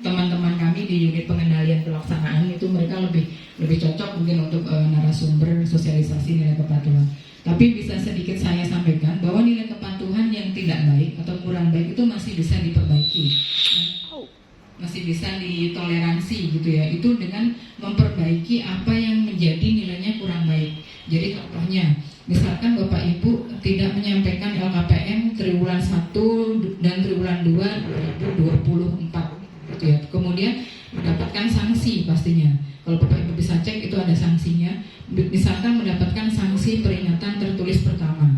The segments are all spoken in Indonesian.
teman-teman kami di unit pengendalian pelaksanaan itu mereka lebih cocok mungkin untuk narasumber sosialisasi nilai kepatuhan. Tapi bisa sedikit saya sampaikan bahwa nilai kepatuhan yang tidak baik atau kurang baik itu masih bisa diperbaiki, masih bisa ditoleransi gitu ya. Itu dengan memperbaiki apa yang menjadi nilainya kurang baik. Jadi contohnya, misalkan Bapak Ibu tidak menyampaikan LKPM triwulan 1 dan triwulan 2 2024 gitu ya. Kemudian mendapatkan sanksi pastinya. Kalau Bapak Ibu bisa cek itu ada sanksinya. Misalkan mendapatkan sanksi peringatan tertulis pertama.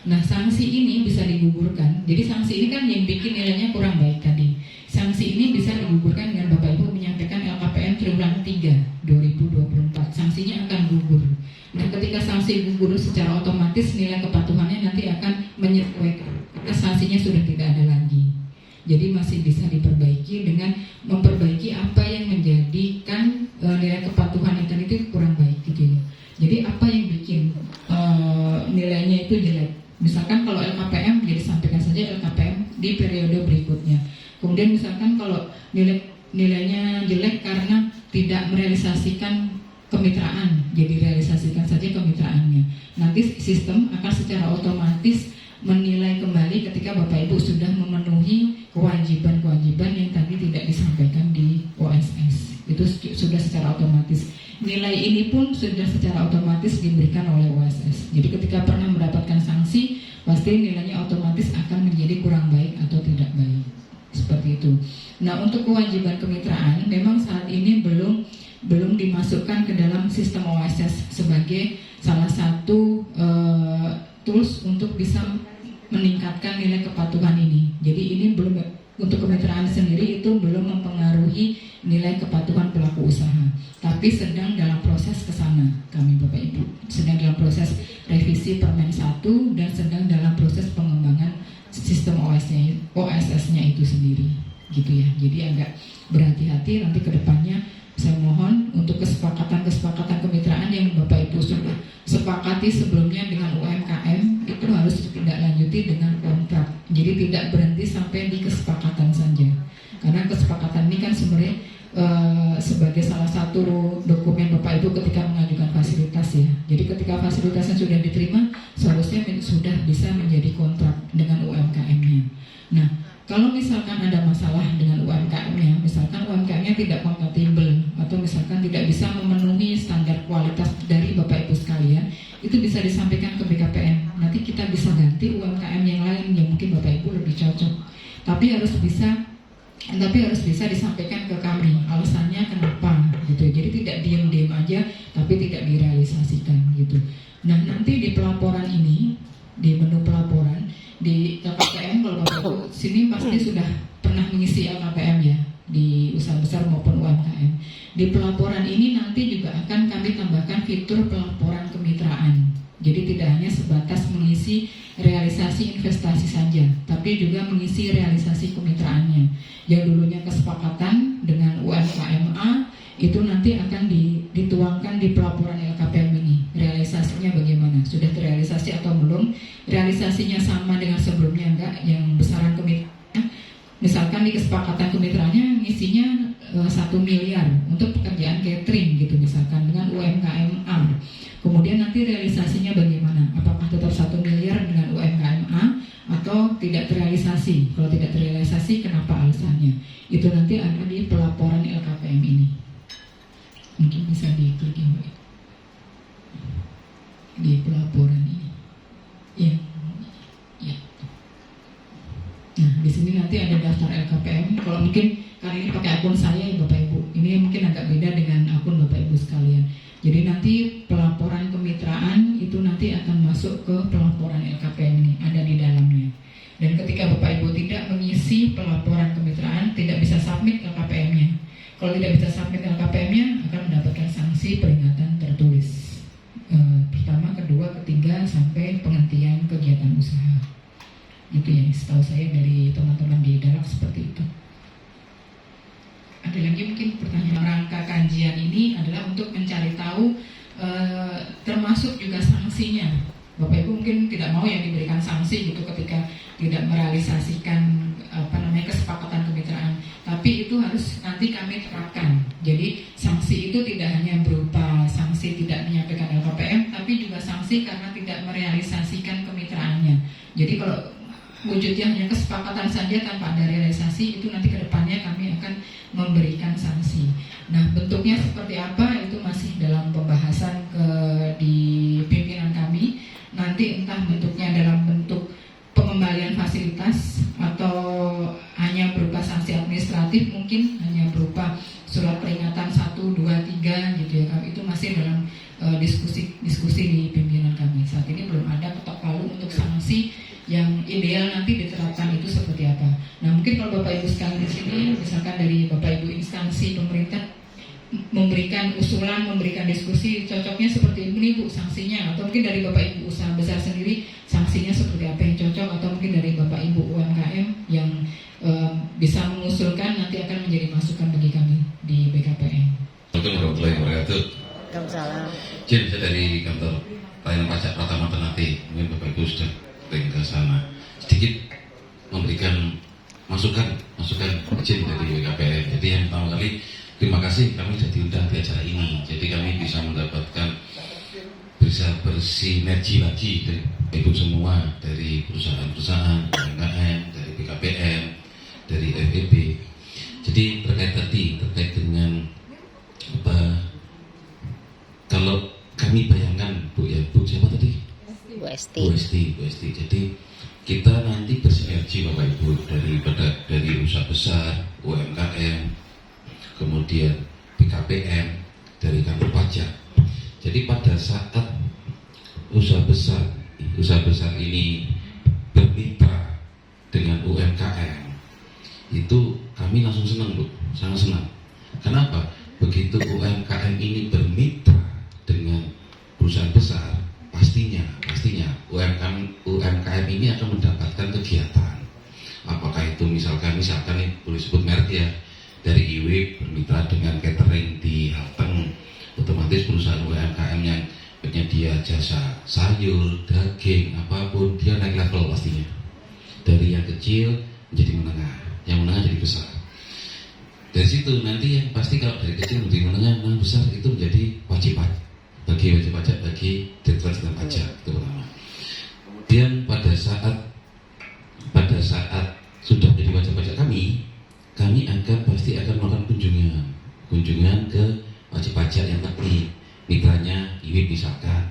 Nah, sanksi ini bisa digugurkan. Jadi sanksi ini kan yang bikin nilainya kurang baik tadi. Sanksi ini bisa digugurkan dengan Bapak Ibu menyampaikan LKPM triwulan 3 2024. Sanksinya akan gugur. Nah, ketika sanksi gugur secara otomatis nilai kepatuhannya nanti akan menyesuaikan. Karena sanksinya sudah tidak ada lagi. Jadi masih bisa diperbaiki dengan memperbaiki apa yang menjadikan nilai kepatuhan itu kurang baik gitu ya. Jadi apa yang bikin nilainya itu jelek? Misalkan kalau LKPM, jadi sampaikan saja LKPM di periode berikutnya. Kemudian misalkan kalau nilainya jelek karena tidak merealisasikan kemitraan, jadi realisasikan saja kemitraannya. Nanti sistem akan secara otomatis menilai kembali ketika Bapak Ibu sudah memenuhi kewajiban-kewajiban yang tadi tidak disampaikan di OSS. Itu sudah secara otomatis. Nilai ini pun sudah secara otomatis diberikan oleh OSS. Jadi ketika pernah mendapatkan sanksi, pasti nilainya otomatis akan menjadi kurang baik atau tidak baik. Seperti itu. Nah, untuk kewajiban kemitraan memang saat ini belum dimasukkan ke dalam sistem OSS sebagai salah satu tools untuk bisa meningkatkan nilai kepatuhan ini. Jadi ini belum, untuk kemitraan sendiri itu belum mempengaruhi nilai kepatuhan pelaku usaha. Tapi sedang dalam proses ke sana kami Bapak Ibu. Sedang dalam proses revisi Permen 1 dan sedang dalam proses pengembangan sistem OSS-nya itu sendiri. Gitu ya. Jadi agak berhati-hati nanti ke depannya. Saya mohon untuk kesepakatan kemitraan yang Bapak Ibu sudah sepakati sebelumnya dengan UMKM itu harus ditindaklanjuti dengan kontrak. Jadi tidak berhenti sampai di kesepakatan saja. Karena kesepakatan ini kan sebenarnya sebagai salah satu dokumen Bapak Ibu ketika mengajukan fasilitas ya. Jadi ketika fasilitasnya sudah diterima, seharusnya sudah bisa menjadi kontrak dengan UMKM-nya. Nah, kalau misalkan ada masalah dengan UMKM-nya, misalkan UMKM-nya tidak kompatibel atau misalkan tidak bisa memenuhi standar kualitas dari Bapak Ibu sekalian, itu bisa disampaikan ke BKPM. Nanti kita bisa ganti UMKM yang lain yang mungkin Bapak Ibu lebih cocok. Tapi harus bisa disampaikan ke kami alasannya kenapa gitu. Jadi tidak diam-diam aja tapi tidak direalisasikan gitu. Nah, nanti di pelaporan ini, di menu pelaporan di LKPM, kalau Bapak Ibu sini pasti sudah pernah mengisi LKPM ya di usaha besar maupun UMKM. Di pelaporan ini nanti juga akan kami tambahkan fitur pelaporan kemitraan. Jadi tidak hanya sebatas mengisi realisasi investasi saja, tapi juga mengisi realisasi kemitraannya. Yang dulunya kesepakatan dengan UMKMA itu nanti akan dituangkan di pelaporan LKPM ini. Realisasinya bagaimana? Sudah terrealisasi atau belum? Realisasinya sama dengan sebelumnya enggak? Yang besaran kemitraan, misalkan di kesepakatan kemitraannya ngisinya 1 miliar untuk pekerjaan catering gitu misalkan dengan UMKMA. Kemudian nanti realisasinya bagaimana? Apakah tetap 1 miliar dengan UMKMA atau tidak terrealisasi? Kalau tidak terrealisasi, kenapa alasannya? Itu nanti ada di pelaporan LKPM ini. Mungkin bisa diklik ya Mbak. Di pelaporan ini. Ya. Ya. Nah, di sini nanti ada daftar LKPM. Kalau mungkin kali ini pakai akun saya ya Bapak Ibu. Ini mungkin agak beda dengan akun Bapak Ibu sekalian. Jadi nanti pelaporan kemitraan itu nanti akan masuk ke pelaporan LKPM ini, ada di dalamnya. Dan ketika Bapak Ibu tidak mengisi pelaporan kemitraan, tidak bisa submit LKPM-nya. Kalau tidak bisa submit LKPM-nya, akan mendapatkan sanksi peringatan tertulis. Pertama, kedua, ketiga, sampai penghentian kegiatan usaha. Itu yang setahu saya dari teman-teman di Darak seperti itu. Ada lagi mungkin pertanyaan. Rangka kajian ini adalah untuk mencari tahu termasuk juga sanksinya. Bapak Ibu mungkin tidak mau yang diberikan sanksi gitu ketika tidak merealisasikan kesepakatan kemitraan. Tapi itu harus nanti kami terapkan. Jadi sanksi itu tidak hanya berupa sanksi tidak menyampaikan LKPM, tapi juga sanksi karena tidak merealisasikan kemitraannya. Jadi kalau wujudnya hanya kesepakatan saja tanpa ada realisasi, itu nanti kedepannya kami akan memberikan sanksi. Nah, bentuknya seperti apa itu masih dalam pembahasan di pimpinan kami. Nanti entah bentuknya dalam bentuk pengembalian fasilitas atau hanya berupa sanksi administratif, mungkin hanya berupa surat peringatan 1, 2, 3 gitu ya. Itu masih dalam diskusi di pimpinan kami. Saat ini belum ada ketok palu untuk sanksi yang ideal nanti diterapkan itu seperti apa. Nah, mungkin kalau Bapak Ibu sekalian di sini, misalkan dari Bapak Ibu instansi pemerintah memberikan usulan, memberikan diskusi, cocoknya seperti ini Bu sanksinya, atau mungkin dari Bapak Ibu usaha besar sendiri sanksinya seperti apa yang cocok, atau mungkin dari Bapak Ibu UMKM yang bisa mengusulkan, nanti akan menjadi masukan bagi kami di BKPM. Assalamualaikum warahmatullahi wabarakatuh. Waalaikumsalam. Jin, saya dari kantor pelayanan pajak Pratama Ternate. Mungkin Bapak Ibu sudah sering ke sana. Sedikit memberikan masukan izin dari BKPM. Jadi yang pertama kali, terima kasih kami sudah diundang di acara ini. Jadi kami bisa mendapatkan, bisa bersinergi lagi dari ibu semua, dari perusahaan-perusahaan, UMKM, dari BKPM, dari FEB. Jadi terkait dengan apa? Kalau kami bayangkan Bu ya, Bu siapa tadi? Bu Esti. Bu Esti. Jadi kita nanti bersinergi Bapak Ibu dari usaha besar, UMKM, kemudian BKPM, dari kantor pajak. Jadi pada saat usaha besar ini bermitra dengan UMKM, itu kami langsung senang Bu, sangat senang. Kenapa? Begitu UMKM ini bermitra dengan perusahaan besar, pastinya UMKM ini akan mendapatkan kegiatan. Apakah itu misalkan nih, boleh sebut merek ya, dari IWIB bermitra dengan catering di Halteng, otomatis perusahaan UMKM yang penyedia jasa sayur, daging, apapun, dia naik level pastinya. Dari yang kecil menjadi menengah, yang menengah jadi besar. Dari situ nanti yang pasti kalau dari kecil menjadi menengah besar itu menjadi wajib pajak bagi direktorat jenderal pajak, itu pertama. Kemudian pada saat sudah menjadi wajib pajak kami pasti akan melakukan kunjungan ke wajib pajak yang tadi mitranya IWIB misalkan.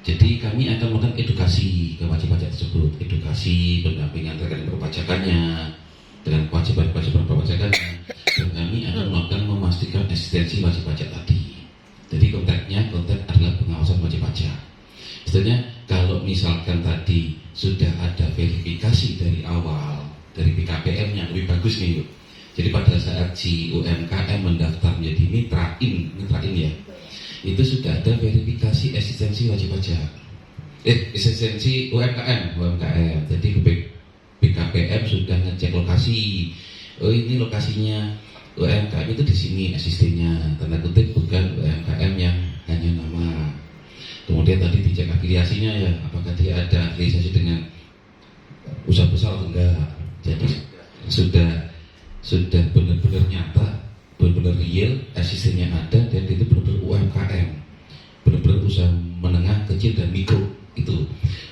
Jadi kami akan melakukan edukasi ke wajib pajak tersebut, edukasi pendampingan terkait perpajakannya, dengan kewajiban-kewajiban perpajakannya, dan kami akan melakukan memastikan eksistensi wajib pajak tadi. Jadi konteks adalah pengawasan wajib pajak. Istilahnya kalau misalkan tadi sudah ada verifikasi dari awal dari BKPM yang lebih bagus nih Bu. Jadi pada saat si UMKM mendaftar menjadi mitra in ya, itu sudah ada verifikasi eksistensi wajib pajak. Eksistensi UMKM. Jadi BKPM sudah ngecek lokasi. Oh ini lokasinya UMKM itu di sini asistennya, tanda kutip bukan UMKM yang hanya nama. Kemudian tadi dicek afiliasinya ya, apakah dia ada afiliasi dengan usaha besar atau enggak. Jadi sudah benar-benar nyata, benar-benar real, asistennya ada, dan itu benar-benar UMKM, benar-benar usaha menengah, kecil dan mikro itu.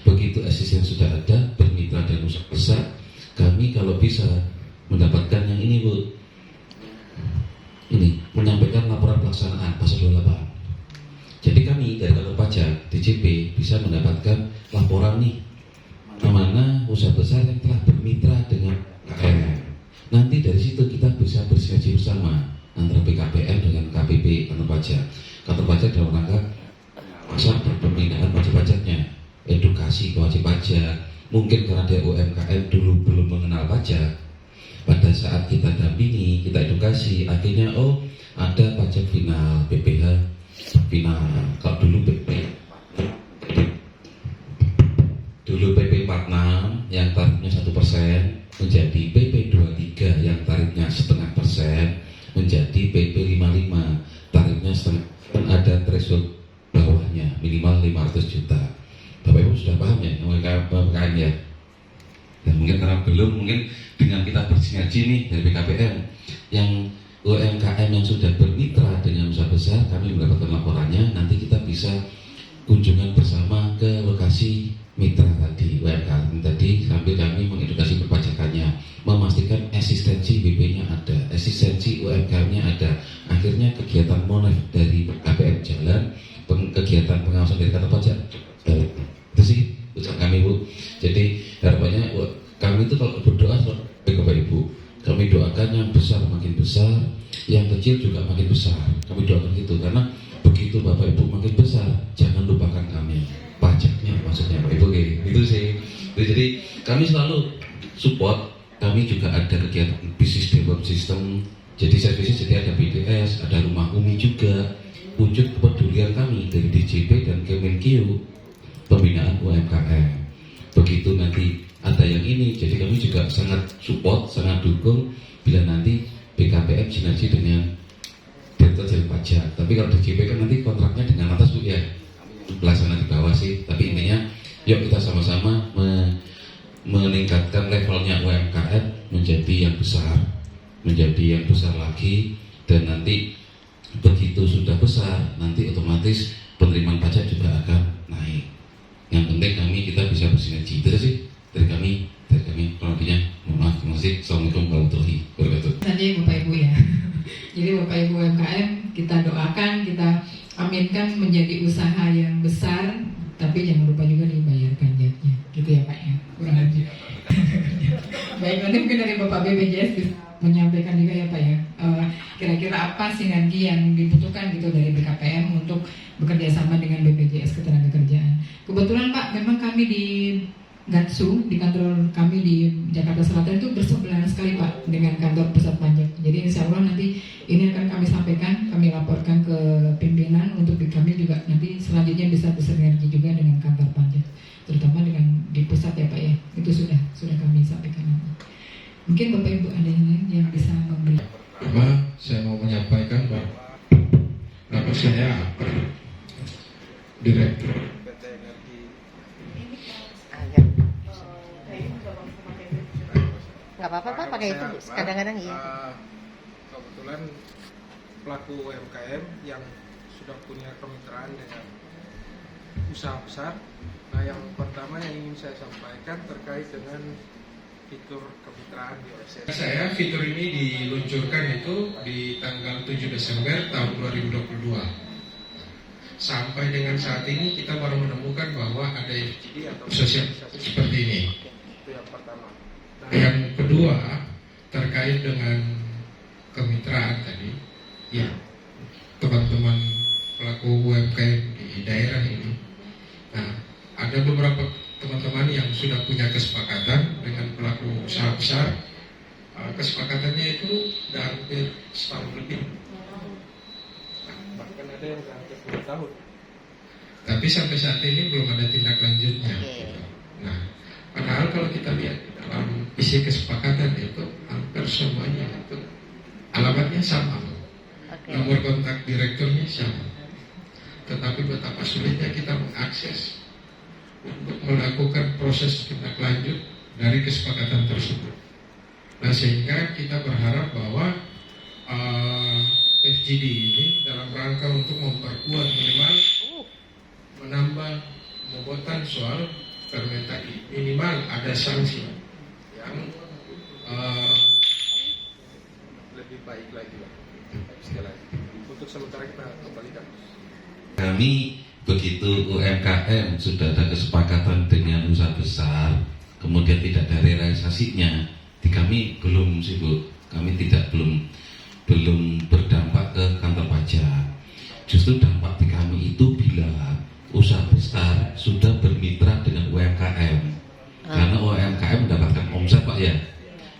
Begitu asisten sudah ada, bermitra dan usaha besar, kami kalau bisa mendapatkan yang ini Bu, ini menyampaikan laporan pelaksanaan pasal 28. Jadi kami dari kantor pajak DJP bisa mendapatkan laporan nih mana usaha besar yang telah bermitra dengan KPM. Nanti dari situ kita bisa bersinergi bersama antara BKPM dengan KPP kantor pajak. Kantor pajak dalam rangka pasar dan pembinaan wajib pajaknya, edukasi ke wajib pajak. Mungkin karena dia UMKM dulu belum mengenal pajak. Pada saat kita dampingi, kita edukasi, akhirnya ada pajak final, PPh final. Kalau dulu PP 46 yang tarifnya 1% menjadi PP 23 yang tarifnya 0,5% menjadi PP 55 tarifnya setengah, dan ada threshold bawahnya minimal 500 juta. Bapak Ibu sudah paham ya UMKM ya? Dan mungkin karena belum, mungkin dengan kita bersinergi nih dari BKPM yang yang UMKM yang sudah bermitra dengan usaha besar, kami mendapatkan laporannya, nanti kita bisa kunjungan bersama ke lokasi mitra tadi, UMKM tadi, sambil kami mengedukasi perpajakannya, memastikan eksistensi BP-nya ada, eksistensi UMKM-nya ada. Akhirnya kegiatan monet dari KPM jalan, kegiatan pengawasan dari kantor pajak, itu sih ucap kami Bu. Jadi harapannya kami itu kalau berdoa ke Bapak Ibu, kami doakan yang besar makin besar, yang kecil juga makin besar. Kami doakan gitu, karena begitu Bapak Ibu makin besar, jangan lupakan kami. Pajaknya maksudnya Bapak Ibu, gitu sih. Jadi kami selalu support. Kami juga ada kegiatan bisnis development system. Jadi services, jadi ada BDS, ada rumah umi juga. Wujud kepedulian kami dari DJP dan Kemenkeu pembinaan UMKM. Begitu nanti ada yang ini, jadi kami juga sangat support, sangat dukung bila nanti BKPM sinergi dengan Direktorat Jenderal Pajak. Tapi kalau DJP kan nanti kontraknya dengan atas Bu ya, pelaksana di bawah sih. Tapi intinya, yuk kita sama-sama meningkatkan levelnya UMKM menjadi yang besar lagi, dan nanti begitu sudah besar, nanti otomatis penerimaan pajak juga akan naik. Yang penting kita bisa bersinergi. Itu sih dari kami kurang lebihnya. Mohon maaf, terima kasih. Assalamualaikum warahmatullahi wabarakatuh. Nanti Bapak Ibu ya. Jadi Bapak Ibu UMKM kita doakan, kita aminkan menjadi usaha yang besar, tapi jangan lupa juga dibayar pajaknya. Gitu ya Pak ya. Kurang lebih. Baik, nanti mungkin dari Bapak BPJS bisa menyampaikan juga ya Pak ya. Kira-kira apa sinergi yang dibutuhkan gitu dari BKPM untuk bekerja sama dengan BPJS Ketenagakerjaan. Kebetulan Pak, memang kami di Gatsu, di kantor kami di Jakarta Selatan itu bersebelahan sekali Pak dengan kantor pusat pajak. Jadi insya Allah nanti ini akan kami sampaikan, kami laporkan ke pimpinan untuk kami juga nanti selanjutnya bisa bersinergi juga dengan kantor pajak, terutama dengan di pusat ya Pak ya. Itu sudah kami sampaikan nanti. Mungkin Bapak Ibu ada yang lain yang bisa memberi. Saya mau menyampaikan bahwa nama saya Direktur. Nggak apa-apa Pak, pakai itu kadang-kadang iya. Kebetulan pelaku UMKM yang sudah punya kemitraan dengan usaha besar. Nah, yang pertama yang ingin saya sampaikan terkait dengan fitur kemitraan di OSN. Fitur ini diluncurkan itu di tanggal 7 Desember tahun 2022. Sampai dengan saat ini kita baru menemukan bahwa ada sosial seperti ini. Itu yang pertama. Nah, yang kedua terkait dengan kemitraan tadi, ya teman-teman pelaku UMKM di daerah ini. Nah, ada beberapa teman-teman yang sudah punya kesepakatan dengan pelaku usaha besar. Kesepakatannya itu sudah hampir setahun lebih. bahkan ada yang hampir 10 tahun. Tapi sampai saat ini belum ada tindak lanjutnya. Nah, padahal kalau kita lihat di dalam isi kesepakatan itu hampir semuanya itu alamatnya sama, nomor kontak direkturnya sama. Tetapi betapa sulitnya kita mengakses untuk melakukan proses tindak lanjut dari kesepakatan tersebut. Nah, sehingga kita berharap bahwa FGD ini dalam rangka untuk memperkuat minimal menambah pembobotan soal permintaan minimal ada sanksi yang Lebih baik lagi lah. Sekali lagi. Untuk sementara kita kembalikan. Kami begitu UMKM sudah ada kesepakatan dengan usaha besar, kemudian tidak ada realisasinya, di kami belum sih Bu, kami belum berdampak ke kantor pajak. Justru dampak di kami itu bila usaha besar sudah bermitra dengan UMKM, karena UMKM mendapatkan omset Pak ya,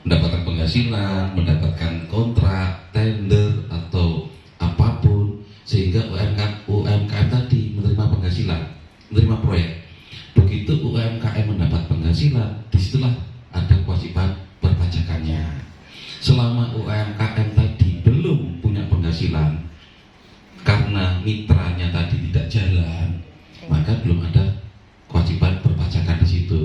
mendapatkan penghasilan, mendapatkan kontrak, tender atau apapun, sehingga UMKM tadi menerima penghasilan, menerima proyek. Begitu UMKM mendapat penghasilan, disitulah ada kewajiban perpajakannya. Selama UMKM tadi belum punya penghasilan karena mitranya tadi tidak jalan, maka belum ada kewajiban perpajakan di situ.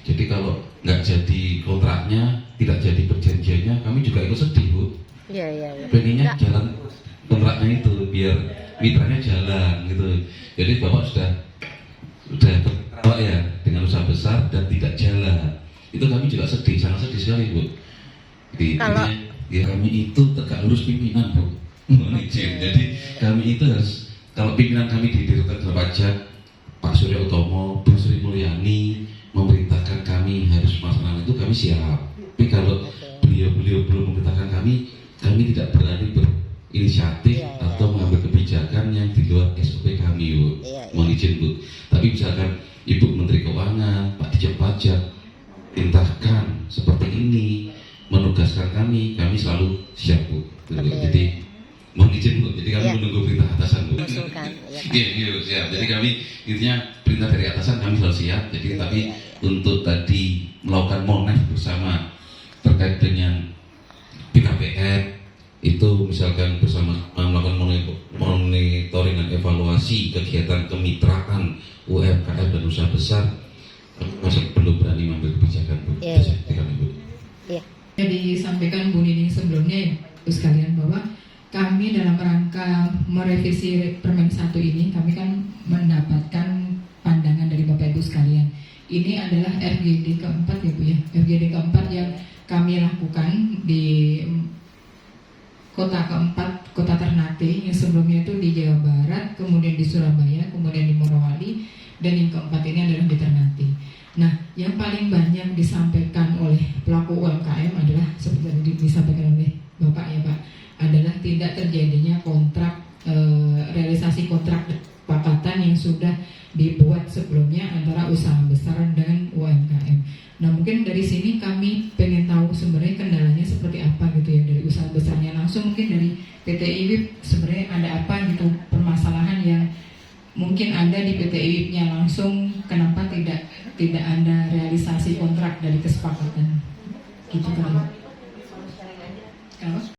Jadi kalau nggak jadi kontraknya, tidak jadi perjanjiannya, kami juga ikut sedih Bu. Iya. iya. pengennya Nggak. jalan kontraknya itu biar mitranya jalan gitu. Jadi bapak sudah bertawa ya dengan usaha besar dan tidak jalan. Itu kami juga sedih, sangat sedih sekali Bu. Jadi Kalau- ya kami itu tegak lurus pimpinan Bu. Mohon izin. Jadi kami itu harus, kalau pimpinan kami di Direktorat Pajak Pak Surya Utomo, Bu Sri Mulyani memerintahkan kami harus melaksanakan itu, kami siap. Tapi kalau beliau-beliau belum memerintahkan kami tidak berani berinisiatif Iya, iya, atau mengambil kebijakan yang di luar SOP kami, Bu. Iya, iya. Mohon izin, Bu. Tapi misalkan Ibu Menteri Keuangan, Pak Dirjen Pajak perintahkan seperti ini, menugaskan kami selalu siap, Bu. Oke. Jadi mohon izin, Bu. Jadi kami Iya. menunggu perintah atasan, Bu. Usulkan, iya, Pak. Iya, siap. Jadi kami intinya perintah dari atasan kami selalu siap. Jadi Iya, tapi iya, untuk tadi melakukan monef bersama terkait dengan PKPR itu misalkan bersama melakukan monitoring dan evaluasi kegiatan kemitraan UMKM dan usaha besar, masih belum berani mengambil kebijakan, Bu. Iya, Itu iya. saja kami, Bu. Jadi disampaikan Bu Nining sebelumnya ya, Ibu sekalian, bahwa kami dalam rangka merevisi Permen 1 ini, kami kan mendapatkan pandangan dari Bapak Ibu sekalian. Ini adalah FGD keempat ya Bu ya, FGD keempat yang kami lakukan di kota keempat, kota Ternate, yang sebelumnya itu di Jawa Barat, kemudian di Surabaya, kemudian di Morowali, dan yang keempat ini adalah di Ternate. Nah, yang paling banyak disampaikan oleh pelaku UMKM adalah seperti tadi disampaikan oleh Bapak ya Pak, adalah tidak terjadinya kontrak, realisasi kontrak kesepakatan yang sudah dibuat sebelumnya antara usaha besar dengan UMKM. Nah, mungkin dari sini kami pengen tahu sebenarnya kendalanya seperti apa gitu ya dari usaha besarnya langsung, mungkin dari PT IWIP sebenarnya ada apa gitu permasalahan yang mungkin ada di PT IWIP-nya langsung, kenapa tidak ada realisasi kontrak dari kesepakatan gitu kan? Kenapa?